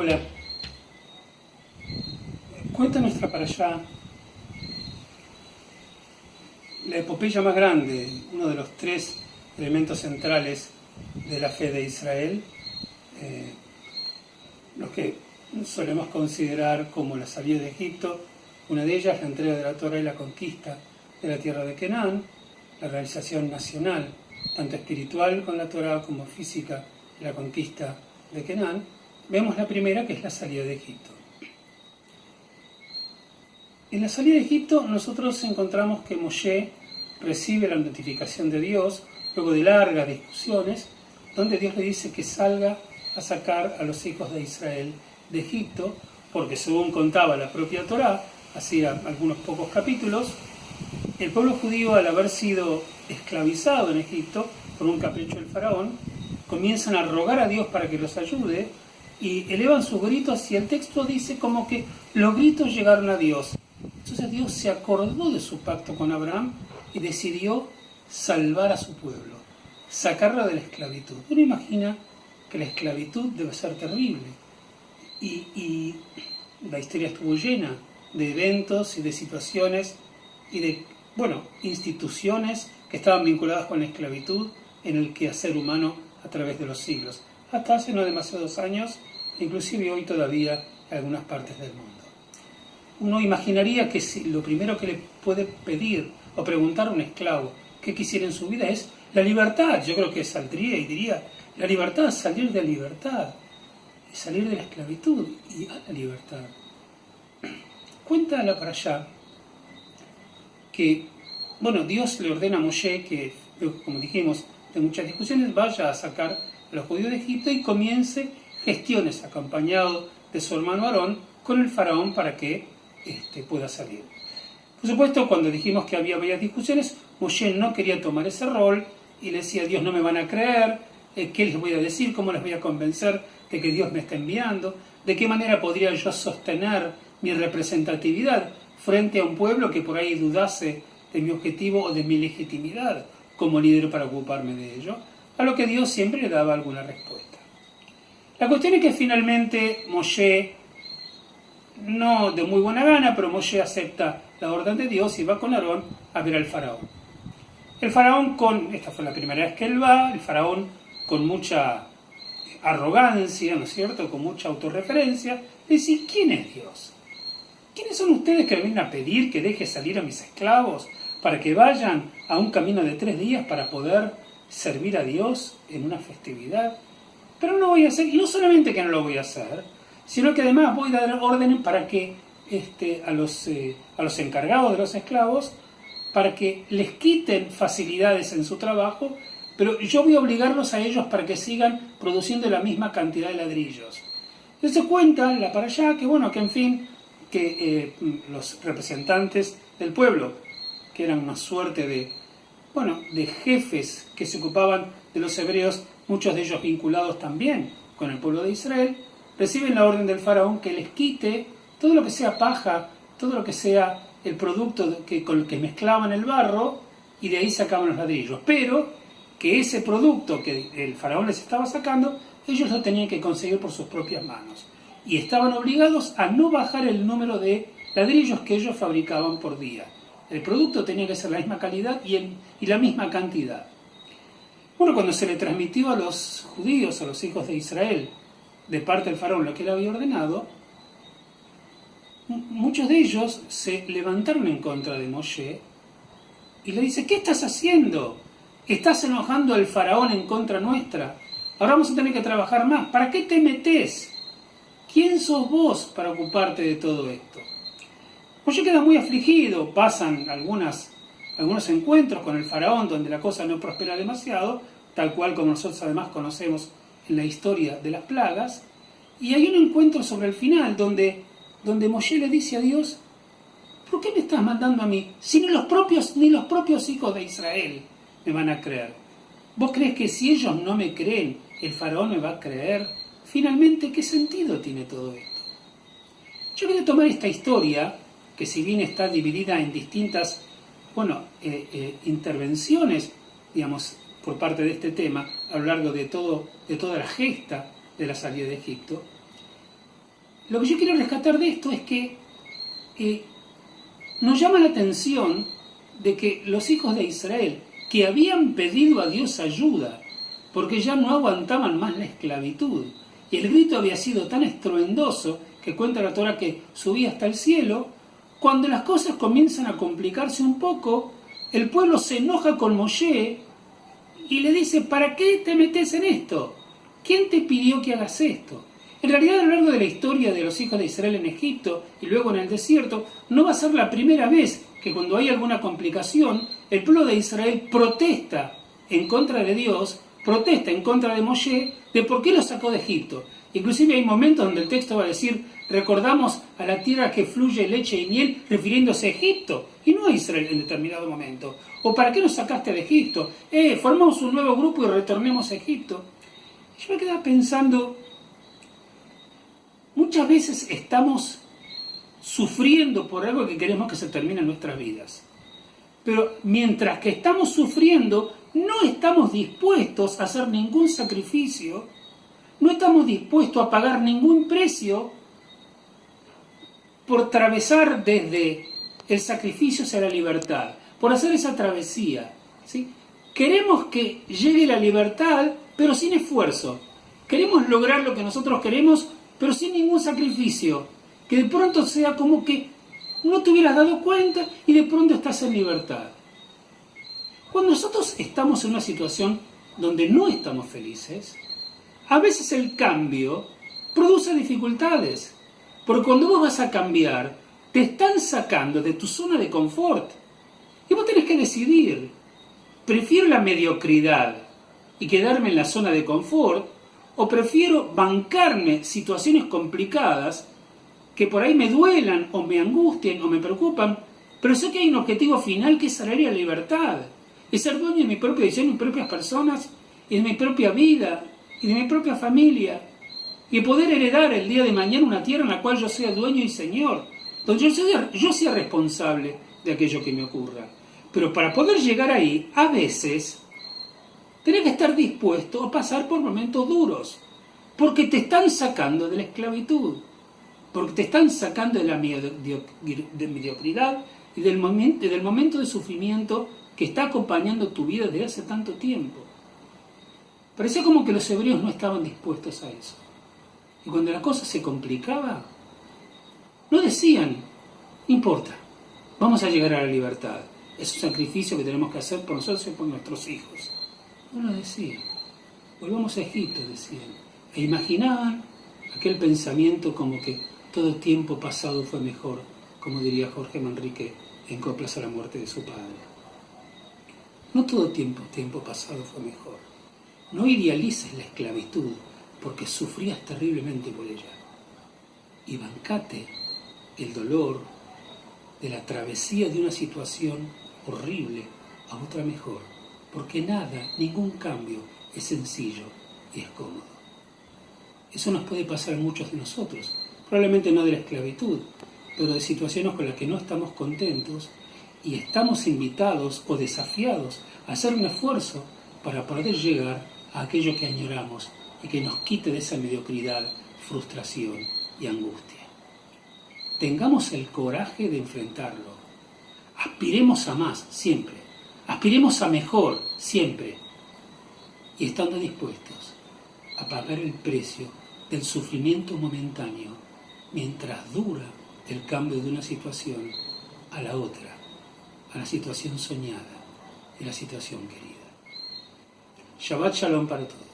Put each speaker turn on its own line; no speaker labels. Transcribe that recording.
Hola. Cuenta nuestra parashá la epopeya más grande, uno de los tres elementos centrales de la fe de Israel, los que solemos considerar como la salida de Egipto. Una de ellas, la entrega de la Torá y la conquista de la tierra de Canaán, la realización nacional, tanto espiritual con la Torá como física, la conquista de Canaán. Vemos la primera, que es la salida de Egipto. En la salida de Egipto nosotros encontramos que Moshe recibe la notificación de Dios, luego de largas discusiones, donde Dios le dice que salga a sacar a los hijos de Israel de Egipto, porque según contaba la propia Torá, hacía algunos pocos capítulos, el pueblo judío, al haber sido esclavizado en Egipto por un capricho del faraón, comienzan a rogar a Dios para que los ayude y elevan sus gritos, y el texto dice como que los gritos llegaron a Dios. Entonces Dios se acordó de su pacto con Abraham y decidió salvar a su pueblo, sacarlo de la esclavitud. Uno imagina que la esclavitud debe ser terrible, y la historia estuvo llena de eventos y de situaciones y de, instituciones que estaban vinculadas con la esclavitud en el quehacer humano a través de los siglos, hasta hace no demasiados años, inclusive hoy todavía en algunas partes del mundo. Uno imaginaría que si lo primero que le puede pedir o preguntar a un esclavo qué quisiera en su vida es la libertad. Yo creo que saldría y diría, la libertad, salir de la libertad, salir de la esclavitud y a la libertad. Cuenta la parashá que, Dios le ordena a Moshe que, como dijimos, de muchas discusiones, vaya a sacar a los judíos de Egipto y comience gestiones acompañado de su hermano Aarón con el faraón para que pueda salir. Por supuesto, cuando dijimos que había varias discusiones, Moshe no quería tomar ese rol y le decía: Dios, no me van a creer, ¿qué les voy a decir? ¿Cómo les voy a convencer de que Dios me está enviando? ¿De qué manera podría yo sostener mi representatividad frente a un pueblo que por ahí dudase de mi objetivo o de mi legitimidad como líder para ocuparme de ello? A lo que Dios siempre le daba alguna respuesta. La cuestión es que finalmente Moshe, no de muy buena gana, pero Moshe acepta la orden de Dios y va con Aarón a ver al faraón. El faraón, esta fue la primera vez que él va, el faraón con mucha arrogancia, ¿no es cierto?, con mucha autorreferencia, le dice: ¿quién es Dios? ¿Quiénes son ustedes que me vienen a pedir que deje salir a mis esclavos para que vayan a un camino de 3 días para poder servir a Dios en una festividad? Pero no lo voy a hacer, y no solamente que no lo voy a hacer, sino que además voy a dar órdenes para que a los encargados de los esclavos, para que les quiten facilidades en su trabajo, pero yo voy a obligarlos a ellos para que sigan produciendo la misma cantidad de ladrillos. Entonces cuenta la parashá que los representantes del pueblo, que eran una suerte de jefes que se ocupaban de los hebreos, muchos de ellos vinculados también con el pueblo de Israel, reciben la orden del faraón que les quite todo lo que sea paja, todo lo que sea el producto con el que mezclaban el barro, y de ahí sacaban los ladrillos. Pero que ese producto que el faraón les estaba sacando, ellos lo tenían que conseguir por sus propias manos. Y estaban obligados a no bajar el número de ladrillos que ellos fabricaban por día. El producto tenía que ser la misma calidad y la misma cantidad. Cuando se le transmitió a los judíos, a los hijos de Israel, de parte del faraón lo que él había ordenado, muchos de ellos se levantaron en contra de Moshe y le dice: ¿qué estás haciendo? ¿Estás enojando al faraón en contra nuestra? Ahora vamos a tener que trabajar más. ¿Para qué te metés? ¿Quién sos vos para ocuparte de todo esto? Moshe queda muy afligido. Pasan algunos encuentros con el faraón donde la cosa no prospera demasiado, tal cual como nosotros además conocemos en la historia de las plagas, y hay un encuentro sobre el final donde Moshe le dice a Dios: ¿por qué me estás mandando a mí? Si ni los propios hijos de Israel me van a creer. ¿Vos crees que si ellos no me creen, el faraón me va a creer? Finalmente, ¿qué sentido tiene todo esto? Yo quería tomar esta historia, que si bien está dividida en distintas intervenciones, digamos, por parte de este tema, a lo largo de toda la gesta de la salida de Egipto, Lo que yo quiero rescatar de esto es que nos llama la atención de que los hijos de Israel, que habían pedido a Dios ayuda, porque ya no aguantaban más la esclavitud, y el grito había sido tan estruendoso, que cuenta la Torá que subía hasta el cielo, cuando las cosas comienzan a complicarse un poco, el pueblo se enoja con Moshe y le dice: ¿para qué te metes en esto? ¿Quién te pidió que hagas esto? En realidad, a lo largo de la historia de los hijos de Israel en Egipto y luego en el desierto, no va a ser la primera vez que cuando hay alguna complicación, el pueblo de Israel protesta en contra de Dios, protesta en contra de Moshe, de por qué lo sacó de Egipto. Inclusive hay momentos donde el texto va a decir: recordamos a la tierra que fluye leche y miel, refiriéndose a Egipto, y no a Israel en determinado momento. O ¿para qué nos sacaste de Egipto? Formamos un nuevo grupo y retornemos a Egipto. Yo me quedaba pensando, muchas veces estamos sufriendo por algo que queremos que se termine en nuestras vidas. Pero mientras que estamos sufriendo, no estamos dispuestos a hacer ningún sacrificio, no estamos dispuestos a pagar ningún precio por atravesar desde el sacrificio hacia la libertad, por hacer esa travesía, ¿sí? Queremos que llegue la libertad, pero sin esfuerzo. Queremos lograr lo que nosotros queremos, pero sin ningún sacrificio. Que de pronto sea como que no te hubieras dado cuenta y de pronto estás en libertad. Cuando nosotros estamos en una situación donde no estamos felices, a veces el cambio produce dificultades. Porque cuando vos vas a cambiar, te están sacando de tu zona de confort. Y vos tenés que decidir: ¿prefiero la mediocridad y quedarme en la zona de confort? ¿O prefiero bancarme situaciones complicadas que por ahí me duelan o me angustien o me preocupan, pero sé que hay un objetivo final que es salir a la libertad? Es ser dueño de mi propia decisión, de mis propias personas, y de mi propia vida, y de mi propia familia. Y poder heredar el día de mañana una tierra en la cual yo sea dueño y señor, donde yo sea responsable de aquello que me ocurra. Pero para poder llegar ahí, a veces, tenés que estar dispuesto a pasar por momentos duros, porque te están sacando de la esclavitud, porque te están sacando de la mediocridad y del momento de sufrimiento que está acompañando tu vida desde hace tanto tiempo. Parecía como que los hebreos no estaban dispuestos a eso. Y cuando la cosa se complicaba, no decían: no importa, vamos a llegar a la libertad. Es un sacrificio que tenemos que hacer por nosotros y por nuestros hijos. No lo decían. Volvamos a Egipto, decían. E imaginaban aquel pensamiento como que todo tiempo pasado fue mejor, como diría Jorge Manrique en Coplas a la muerte de su padre. No todo tiempo pasado fue mejor. No idealices la esclavitud, porque sufrías terriblemente por ella. Y bancate el dolor de la travesía de una situación horrible a otra mejor, porque nada, ningún cambio es sencillo y es cómodo. Eso nos puede pasar a muchos de nosotros, probablemente no de la esclavitud, pero de situaciones con las que no estamos contentos y estamos invitados o desafiados a hacer un esfuerzo para poder llegar a aquello que añoramos y que nos quite de esa mediocridad, frustración y angustia. Tengamos el coraje de enfrentarlo. Aspiremos a más, siempre. Aspiremos a mejor, siempre. Y estando dispuestos a pagar el precio del sufrimiento momentáneo mientras dura el cambio de una situación a la otra, a la situación soñada y la situación querida. Shabbat Shalom para todos.